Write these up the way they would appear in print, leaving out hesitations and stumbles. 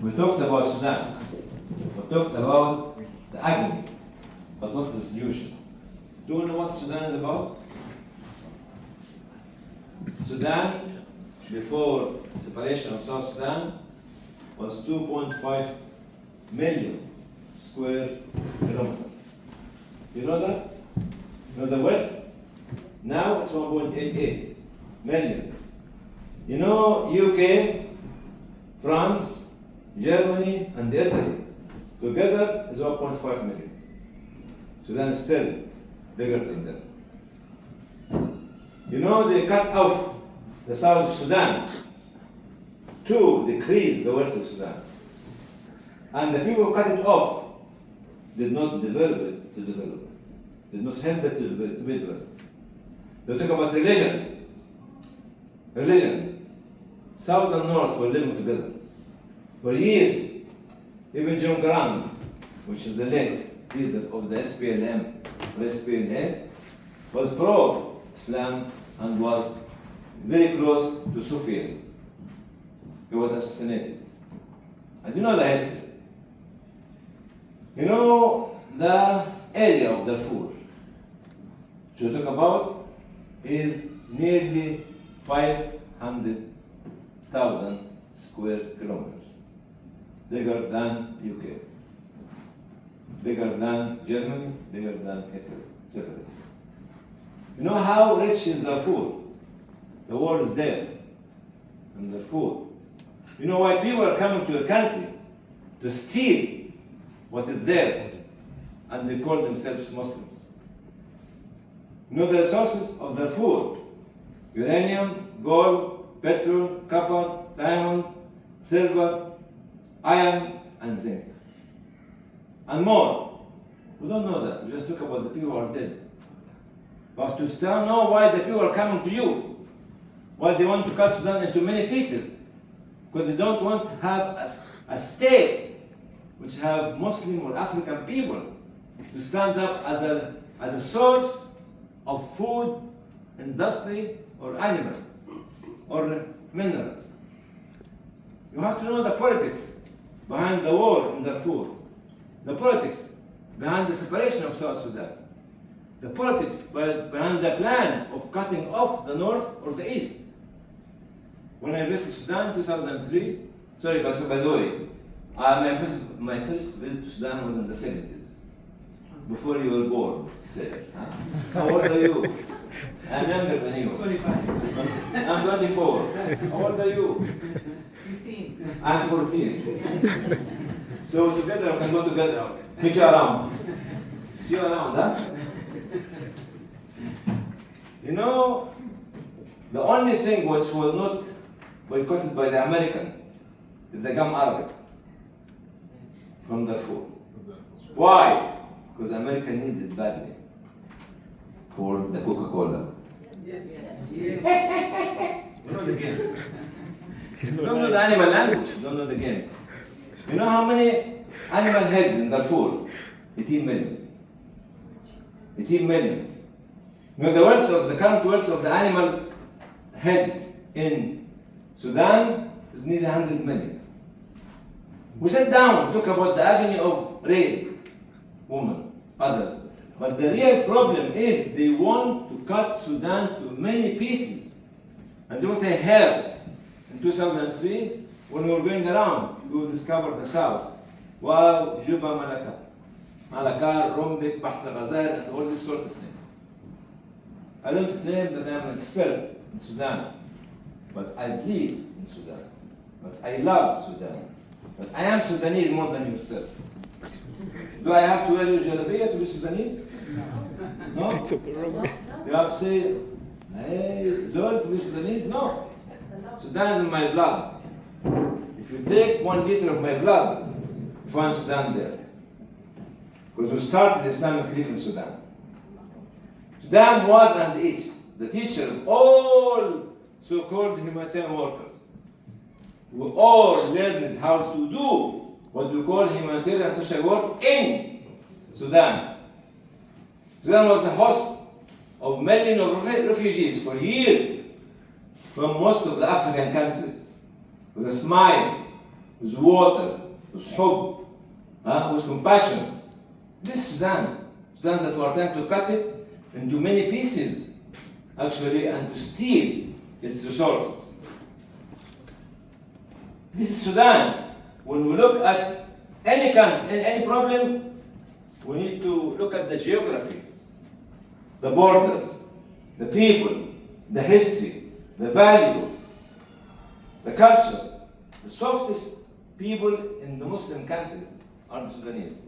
We talked about Sudan. We talked about the agony. But what's the solution? Do you know what Sudan is about? Sudan, before separation of South Sudan, was 2.5 million square kilometers. You know that? You know the width? Now it's 1.88 million. You know UK, France, Germany, and Italy together is 1.5 million. Sudan is still bigger than them. You know they cut off the South of Sudan to decrease the wealth of Sudan. And the people who cut it off did not develop it to develop it, did not help it to be developed. They talk about religion. Religion. South and North were living together for years. Even John Grant, which is the late leader of the SPLM, or SPLA, was pro-Islam and was very close to Sufism. He was assassinated. And you know the history. You know the area of Darfur, which we talk about, is nearly 500,000 square kilometers. Bigger than UK, bigger than Germany, bigger than Italy, separate. You know how rich is Darfur? The war is there in Darfur. You know why people are coming to a country to steal what is there, and they call themselves Muslims. You know the resources of Darfur: uranium, gold, petrol, copper, diamond, silver, iron, and zinc, and more. We don't know that. We just talk about the people who are dead. But to still know why the people are coming to you, why they want to cut Sudan into many pieces, because they don't want to have a state which have Muslim or African people to stand up as a source of food, industry, or animal, or minerals. You have to know the politics behind the war in Darfur, the politics behind the separation of South Sudan, the politics behind the plan of cutting off the north or the east. When I visited Sudan in 2003, sorry, by the way, my first visit to Sudan was in the 70s, before you were born, sir. How old are you? I'm younger than you. 45. I'm 24. How old are you? 15. I'm 14. So together we can go together. Meet you around. See you around, huh? You know, the only thing which was not boycotted by the American is the gum Arabic from Darfur. Why? Because the American needs it badly for the Coca-Cola. Yes. Yes. You know the game. You don't know the animal language, you don't know the game. You know how many animal heads in Darfur? 18 million. 18 million. You know the current wealth of the animal heads in Sudan is nearly 100 million. We sat down, talk about the agony of rape, women, others. But the real problem is they want to cut Sudan to many pieces. And that's what I heard in 2003 when we were going around to discover the south. Wow, Juba, Malakal, Rumbek, Baht al-Ghazal, and all these sort of things. I don't claim that I'm an expert in Sudan, but I believe in Sudan. But I love Sudan. But I am Sudanese more than yourself. Do I have to wear your jalabiya to be Sudanese? No? You have to say, hey, Zol to be Sudanese? No. Sudan is in my blood. If you take 1 liter of my blood, you find Sudan there. Because we started Islamic Relief in Sudan. Sudan was and is the teacher of all so-called humanitarian workers. We all learned how to do what we call humanitarian social work in Sudan. Sudan was the host of millions of refugees for years from most of the African countries, with a smile with water, with حب, with compassion. This Sudan that we are trying to cut it into many pieces, actually, and to steal its resources. This is Sudan. When we look at any country, any problem, we need to look at the geography, the borders, the people, the history, the value, the culture. The softest people in the Muslim countries are the Sudanese.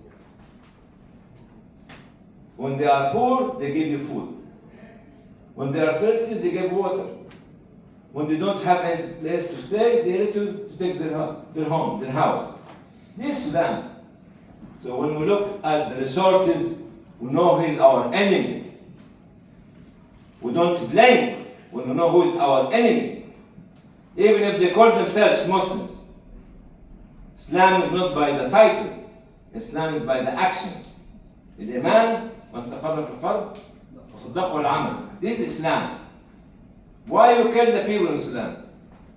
When they are poor, they give you food. When they are thirsty, they give water. When they don't have any place to stay, they let you to take their home, their house. This is Sudan. So when we look at the resources, we know who is our enemy. We don't blame when we know who is our enemy. Even if they call themselves Muslims. Islam is not by the title. Islam is by the action. الإيمان ما استقر في القلب وصدقه العمل. This is Islam. Why you kill the people in Sudan?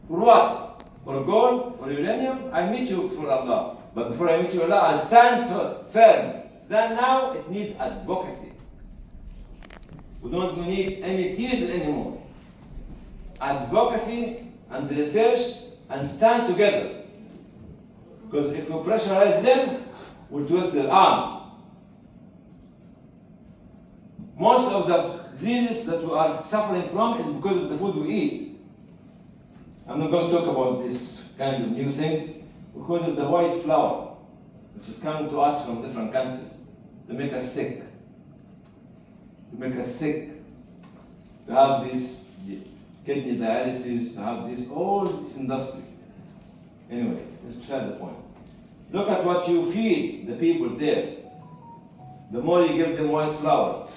For what? For gold? For uranium? I meet you for Allah. But before I meet you Allah, I stand firm. Sudan now, it needs advocacy. We don't need any tears anymore. Advocacy and research and stand together. Because if we pressurize them, we'll twist their arms. Most of the diseases that we are suffering from is because of the food we eat. I'm not going to talk about this kind of new thing because of the white flour, which is coming to us from different countries to make us sick. To make us sick. To have this kidney dialysis, to have this, all this industry. Anyway, that's beside the point. Look at what you feed the people there. The more you give them white flour,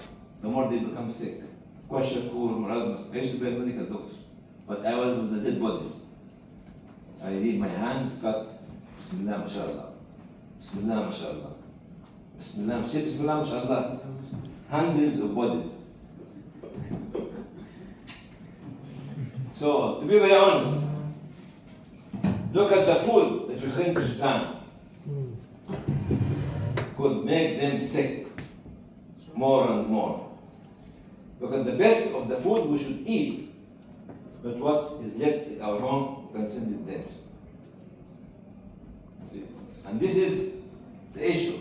the more they become sick. Kwashiorkor, marasmus. I used to be a medical doctor, but I was with the dead bodies. I leave my hands cut. Bismillah, mashallah. Bismillah, mashallah. Bismillah, Bismillah, mashallah. Hundreds of bodies. So, to be very honest, look at the food that you send to Sudan. Could make them sick more and more. Look at the best of the food we should eat, but what is left at our home, we can send it there. See? And this is the issue.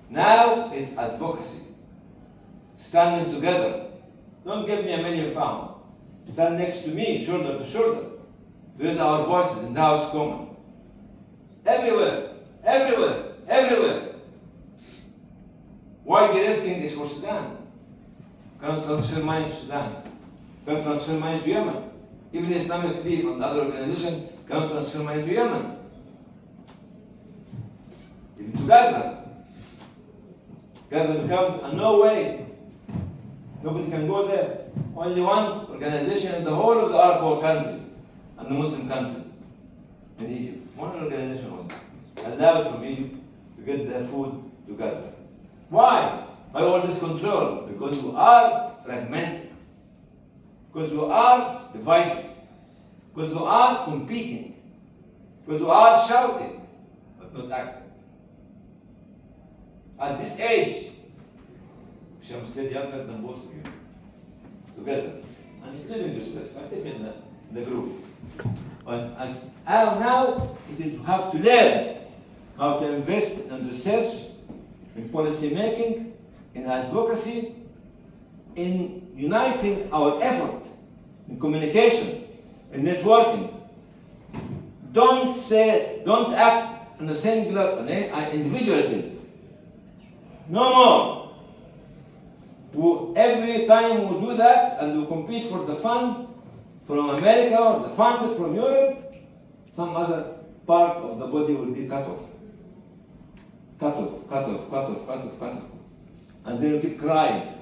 Now is advocacy. Standing together. Don't give me £1 million. Stand next to me, shoulder to shoulder. Raise our voices in the House Common. Everywhere, everywhere, everywhere. Why the risking is for Sudan? Can't transfer money to Sudan. Can't transfer money to Yemen. Even Islamic Relief and other organizations can't transfer money to Yemen. Even to Gaza. Gaza becomes a no way. Nobody can go there. Only one organization in the whole of the Arab world countries and the Muslim countries in Egypt. One organization only allowed from Egypt to get their food to Gaza. Why? By all this control? Because we are fragmented. Because we are divided. Because we are competing. Because we are shouting, but not acting. At this age, I'm still younger than both of you. Together. And including yourself. I think in the group. But now it is you have to learn how to invest in research, in policy making, in advocacy, in uniting our effort, in communication, in networking. Don't act on a singular, on an individual basis. No more. Every time we do that and we compete for the fund from America or the fund from Europe, some other part of the body will be cut off. Cut off, cut off, cut off, cut off, cut off. And then we keep crying.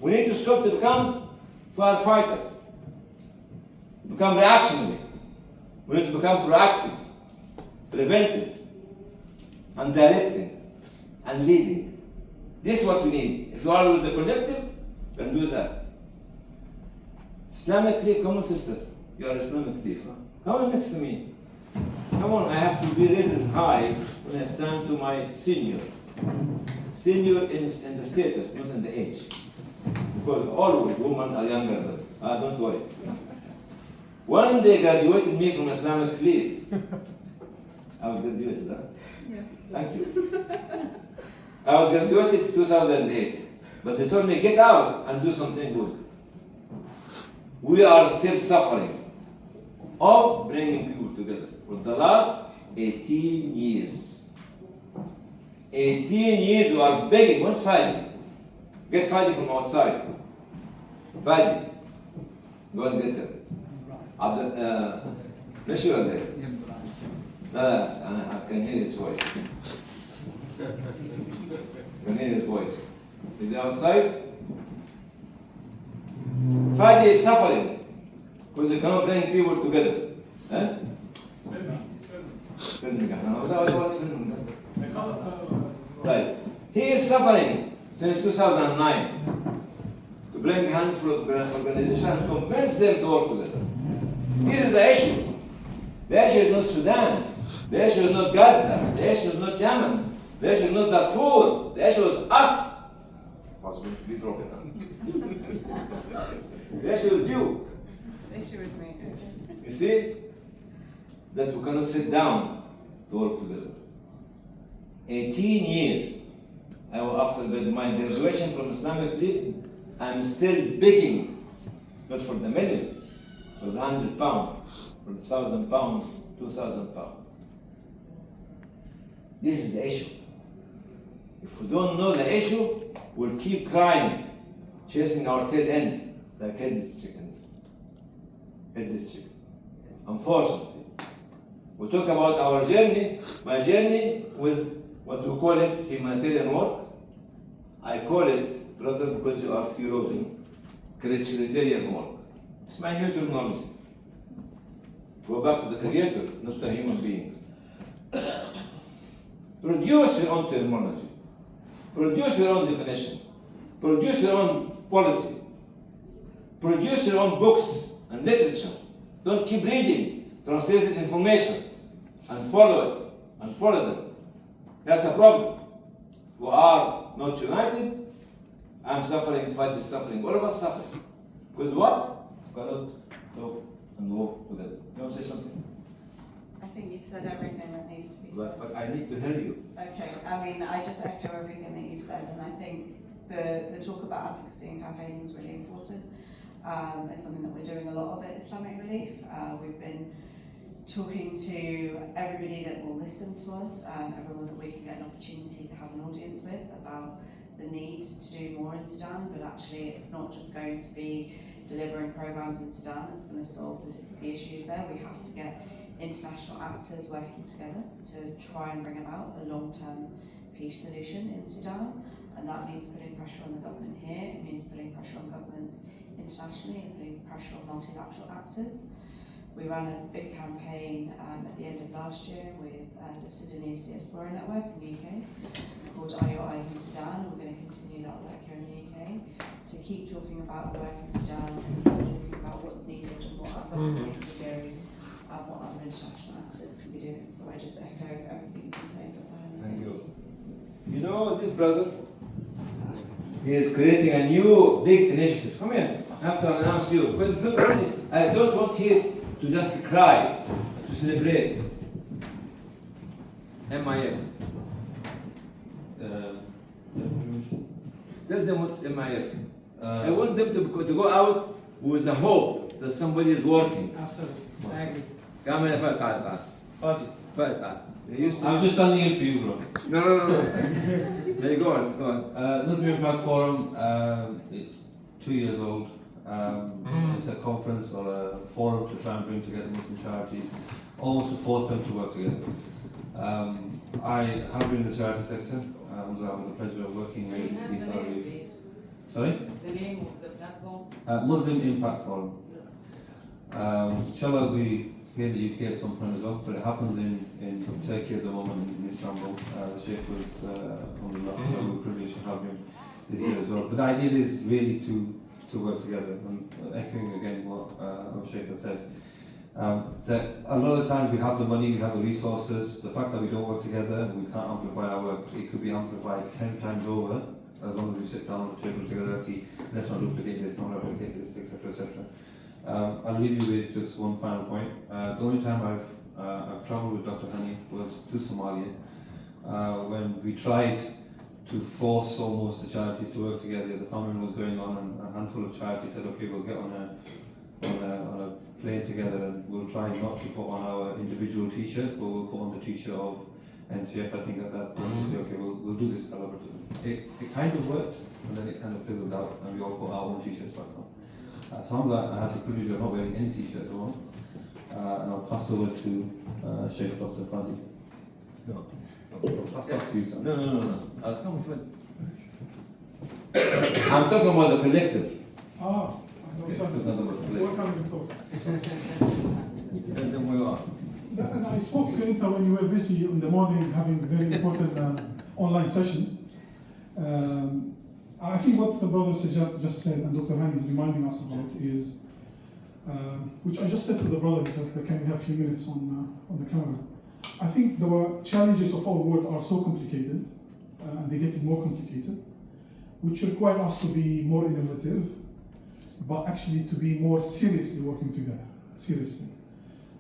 We need to stop to become firefighters, to become reactionary. We need to become proactive, preventive, and directing, and leading. This is what we need. If you are with the collective, then do that. Islamic Relief, come on sister. You are Islamic Relief. Huh? Come on next to me. Come Come on, I have to be risen high when I stand to my senior. Senior in the status, not in the age. Because always women are younger than. Don't worry. When they graduated me from Islamic Relief, I was graduated, huh? Yeah. Thank you. I was graduated in 2008, but they told me, get out and do something good. We are still suffering of bringing people together for the last 18 years. 18 years we are begging. What's Fadi? Get Fadi from outside. Fadi. Go and get her. ماشي ولا ايه؟ لا I can hear his voice. Can hear his voice. Is he outside? Fadi is suffering because they cannot bring people together. Huh? Right. He is suffering since 2009 to bring a handful of organizations and convince them to work together. This is the issue. The issue is not Sudan. The issue is not Gaza. The issue is not Yemen. The issue is not Darfur. The issue is us. What's going to be broken down? The issue is you. The issue is me. You see? That we cannot sit down to work together. 18 years after my graduation from Islamic Relief, I'm still begging, not for the million, for the £100, for the £1,000, £2,000. This is the issue. If we don't know the issue, we'll keep crying, chasing our tail ends like headless chickens. Headless chicken. Unfortunately, we talk about our journey. My journey with what we call it humanitarian work. I call it, brother, because you are theologian, humanitarian work. It's my new terminology. Go back to the creator, not the human being. Produce your own terminology. Produce your own definition. Produce your own policy. Produce your own books and literature. Don't keep reading translated information and follow it and follow them. That's a problem. We are not united. I'm suffering, Fadi is suffering. All of us suffering. Because what? We cannot talk and walk together. You want to say something? I think you've said everything that needs to be said. But I need to hear you. Okay, I mean, I just echo everything that you've said, and I think the talk about advocacy and campaigning is really important. It's something that we're doing a lot of at Islamic Relief. We've been talking to everybody that will listen to us, everyone that we can get an opportunity to have an audience with about the need to do more in Sudan, but actually it's not just going to be delivering programs in Sudan that's going to solve the issues there. We have to get international actors working together to try and bring about a long-term peace solution in Sudan, and that means putting pressure on the government here, it means putting pressure on governments internationally and putting pressure on multilateral actors. We ran a big campaign at the end of last year with the Sudanese Diaspora Network in the UK called Are Your Eyes in Sudan. We're going to continue that work here in the UK to keep talking about the work in Sudan and keep talking about what's needed and what our government can be doing and what other international actors can be doing. So I just echo everything you can say, Dr. Hani. Thank you. You know, this brother, he is creating a new big initiative. Come here, I have to announce you. Because it's not only, I don't want here to just cry, to celebrate. MIF. Tell them what's MIF. I want them to go out with the hope that somebody is working. Absolutely. I agree. Come here, تعال. Fadi. تعال. I'm just standing in for you, bro. No. There, go on. Muslim Impact Forum, it's 2 years old. It's a conference or a forum to try and bring together Muslim charities, almost to force them to work together. I have been in the charity sector. I have the pleasure of working with Ethar Relief. Sorry? The name of the platform? Muslim Impact Forum. Inshallah, we here in the UK at some point as well, but it happens in Turkey at the moment, in Istanbul. The Sheikh was on the left, we were privileged to have him this year as well. But the idea is really to work together, and echoing again what Sheikh has said. That a lot of times we have the money, we have the resources. The fact that we don't work together, we can't amplify our work. It could be amplified 10 times over as long as we sit down at the table together and see, let's not duplicate this, not replicate this, etc., etc. I'll leave you with just one final point. The only time I've travelled with Dr. Hani was to Somalia when we tried to force almost the charities to work together. The famine was going on, and a handful of charities said, "Okay, we'll get on a plane together, and we'll try not to put on our individual T-shirts, but we'll put on the T-shirt of NCF." I think at that point we said, "Okay, we'll do this collaboratively." It kind of worked, and then it kind of fizzled out, and we all put our own T-shirts back on. So I had the privilege of not wearing any T-shirt at all, and I'll pass over to Sheikh Dr. Fadi. No. Pass back to you, sir. No. I was coming for. I'm talking about the collective. Welcome to talk. And then we are. And I spoke to Anita when you were busy in the morning having a very important online session. I think what the brother Sajjad just said and Dr. Hani is reminding us about is, which I just said to the brother, that can we have a few minutes on the camera. I think the challenges of our world are so complicated, and they're getting more complicated, which require us to be more innovative, but actually to be more seriously working together. Seriously.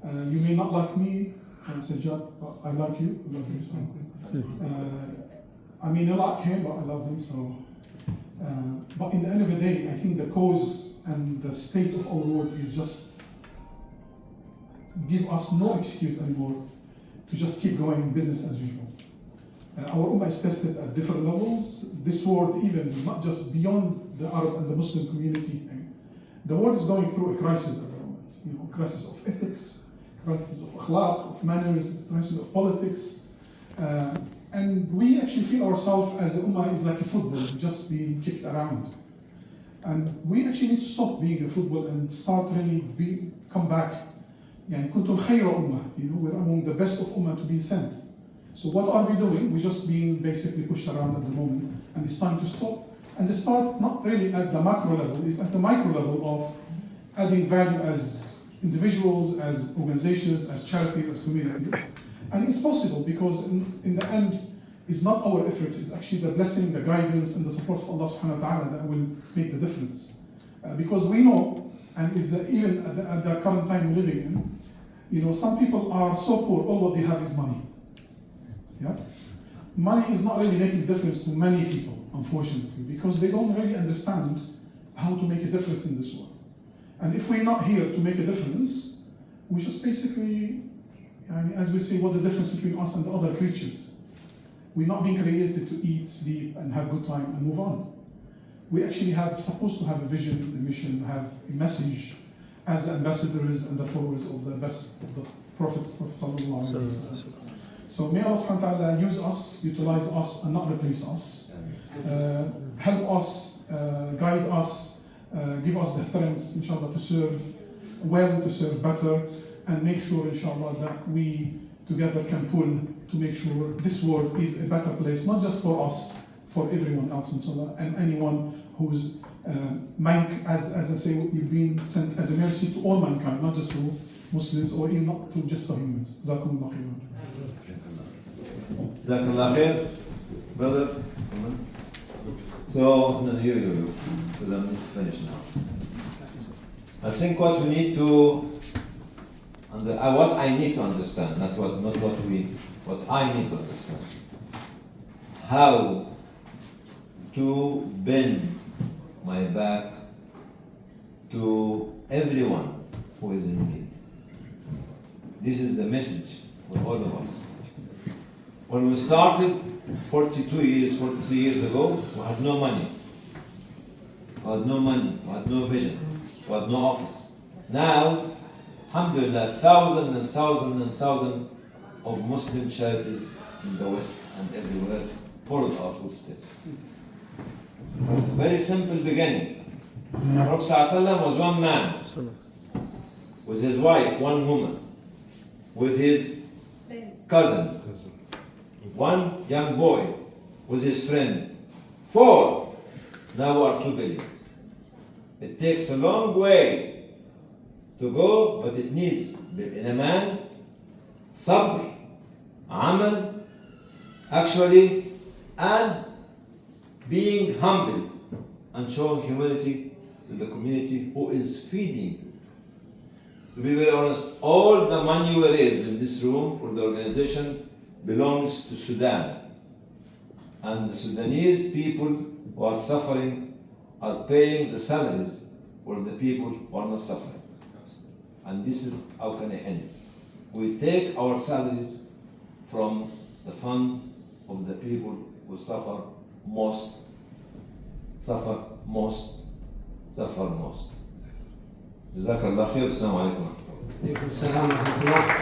You may not like me, Sajjad, but I like you. I love you. So. I mean, I like him, but I love him. So. But in the end of the day, I think the cause and the state of our world is just give us no excuse anymore to just keep going business as usual. Our ummah is tested at different levels. This world, even not just beyond the Arab and the Muslim community, the world is going through a crisis at the moment. You know, crisis of ethics, crisis of akhlaq, of manners, crisis of politics. And we actually feel ourselves as a ummah is like a football, just being kicked around. And we actually need to stop being a football and start really come back. يعني كنتم خير أمة, you know, we're among the best of ummah to be sent. So what are we doing? We're just being basically pushed around at the moment, and it's time to stop. And they start not really at the macro level, it's at the micro level of adding value as individuals, as organizations, as charities, as communities. And it's possible because in the end, it's not our efforts, it's actually the blessing, the guidance, and the support of Allah subhanahu wa ta'ala that will make the difference. Because we know, and is even at the current time we're living in, you know, some people are so poor, all what they have is money. Yeah? Money is not really making a difference to many people, unfortunately, because they don't really understand how to make a difference in this world. And if we're not here to make a difference, we just basically, as we say, what the difference between us and the other creatures. We're not being created to eat, sleep, and have a good time and move on. We actually supposed to have a vision, a mission, have a message as ambassadors and the followers of the best of the Prophet Sallallahu Alaihi Wasallam. So may Allah subhanahu wa ta'ala use us, utilize us, and not replace us. Help us, guide us, give us the strength, inshallah, to serve well, to serve better, and make sure, inshallah, that we together can pull to make sure this world is a better place, not just for us, for everyone else, inshallah, and anyone who's, as I say, you've been sent as a mercy to all mankind, not just to Muslims or even not to just for humans. Jazakumullah khairan. Jazakallah khair. Brother, come on. So, no, you, because I need to finish now. I think what we need to, what I need to understand, what I need to understand, how to bend my back to everyone who is in need. This is the message for all of us. When we started 43 years ago, we had no money. We had no vision. We had no office. Now, alhamdulillah, thousands and thousands and thousands of Muslim charities in the West and everywhere followed our footsteps. Very simple beginning. Prophet ﷺ was one man, with his wife, one woman, with his cousin, one young boy, with his friend, 4. Now we are 2 billion. It takes a long way to to go, but it needs بالإيمان, صبر, عمل, actually, and being humble and showing humility to the community who is feeding. To be very honest, all the money we raised in this room for the organization belongs to Sudan. And the Sudanese people who are suffering are paying the salaries for the people who are not suffering. And this is how can I end? We take our salaries from the fund of the people who suffer most. جزاك الله خير. السلام عليكم. عليكم السلام ورحمة الله.